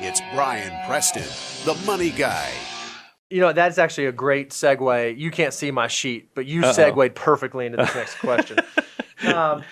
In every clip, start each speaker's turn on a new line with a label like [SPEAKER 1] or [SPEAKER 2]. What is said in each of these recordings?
[SPEAKER 1] It's Brian Preston, the money guy.
[SPEAKER 2] You know, that's actually a great segue. You can't see my sheet, but you segued perfectly into this next question.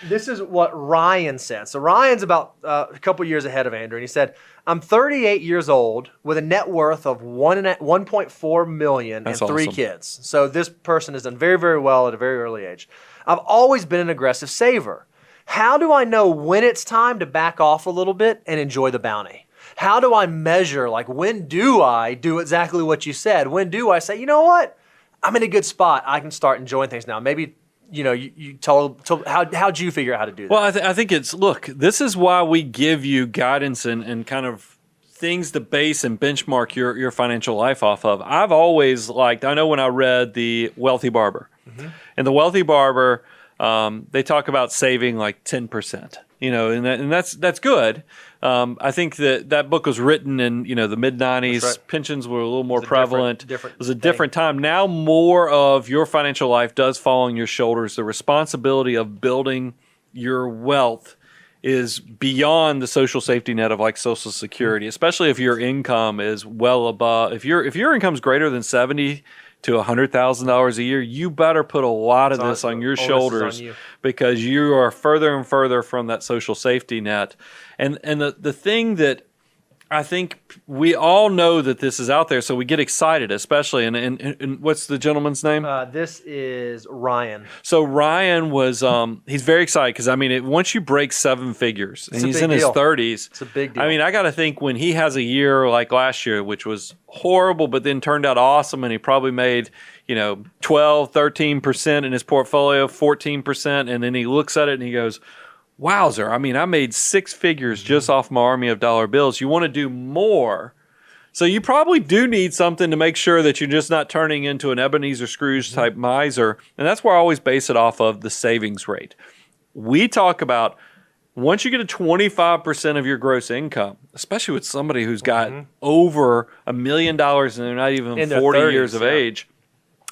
[SPEAKER 2] This is what Ryan said. So Ryan's about a couple years ahead of Andrew, and he said, I'm 38 years old with a net worth of 1.4 million
[SPEAKER 3] That's
[SPEAKER 2] and 3
[SPEAKER 3] awesome.
[SPEAKER 2] kids. So this person has done very, very well at a very early age. I've always been an aggressive saver. How do I know when it's time to back off a little bit and enjoy the bounty? How do I measure, like, when do I do exactly what you said? When do I say, you know what? I'm in a good spot. I can start enjoying things now. Maybe, you know, you told how'd you figure out how to do that?
[SPEAKER 3] Well, I think it's, look, this is why we give you guidance and kind of things to base and benchmark your financial life off of. I've always liked, I know when I read The Wealthy Barber, and The Wealthy Barber, they talk about saving like 10%, you know, and that's good. I think that book was written in, you know, the mid-90s.
[SPEAKER 2] Right.
[SPEAKER 3] Pensions were a little more prevalent. It was a
[SPEAKER 2] thing.
[SPEAKER 3] different time. Now more of your financial life does fall on your shoulders. The responsibility of building your wealth is beyond the social safety net of like Social Security, especially if your income is well above. If your income is greater than $70,000 to $100,000 a year, you better put a lot of this on your shoulders, because you are further and further from that social safety net. And the thing that I think we all know that this is out there, so we get excited, especially. And what's the gentleman's name?
[SPEAKER 2] This is Ryan.
[SPEAKER 3] So Ryan was he's very excited because, I mean, once you break 7 figures and he's in his 30s,
[SPEAKER 2] it's a big deal.
[SPEAKER 3] I mean, I got to think when he has a year like last year, which was horrible, but then turned out awesome, and he probably made, you know, 12, 13% in his portfolio, 14%, and then he looks at it and he goes, wowzer, I mean, I made 6 figures just off my army of dollar bills. You want to do more. So you probably do need something to make sure that you're just not turning into an Ebenezer Scrooge type miser. And that's where I always base it off of the savings rate. We talk about once you get to 25% of your gross income, especially with somebody who's got over $1 million and they're not even
[SPEAKER 2] In their
[SPEAKER 3] 40
[SPEAKER 2] 30s,
[SPEAKER 3] years of age,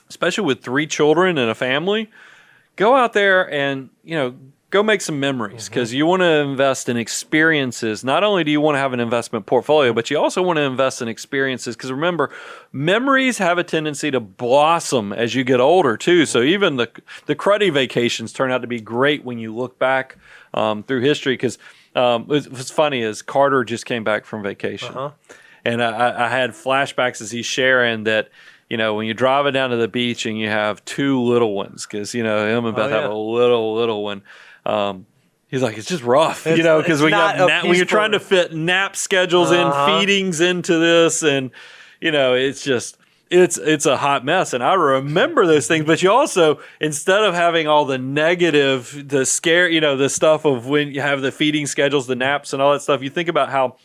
[SPEAKER 3] especially with 3 children and a family, go out there and, you know, go make some memories, because you want to invest in experiences. Not only do you want to have an investment portfolio, but you also want to invest in experiences, because remember, memories have a tendency to blossom as you get older too. So even the cruddy vacations turn out to be great when you look back through history, because what's funny is Carter just came back from vacation. And I had flashbacks as he's sharing that, you know, when you're driving down to the beach and you have 2 little ones, because, you know, him and Beth have a little one. He's like, it's just rough, you know, because when you're trying to fit nap schedules in, feedings into this, and, you know, it's just, it's a hot mess. And I remember those things, but you also, instead of having all the negative, the scare, you know, the stuff of when you have the feeding schedules, the naps and all that stuff, you think about how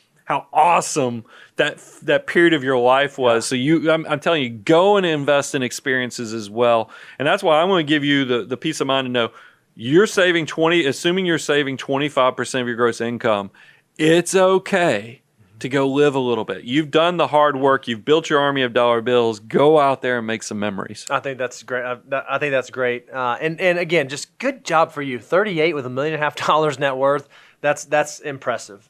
[SPEAKER 3] awesome that period of your life was. So I'm telling you, go and invest in experiences as well. And that's why I'm going to give you the peace of mind to know you're saving assuming you're saving 25% of your gross income, it's okay to go live a little bit. You've done the hard work. You've built your army of dollar bills. Go out there and make some memories.
[SPEAKER 2] I think that's great. I think that's great. And again, just good job for you. 38 with $1.5 million net worth. That's impressive.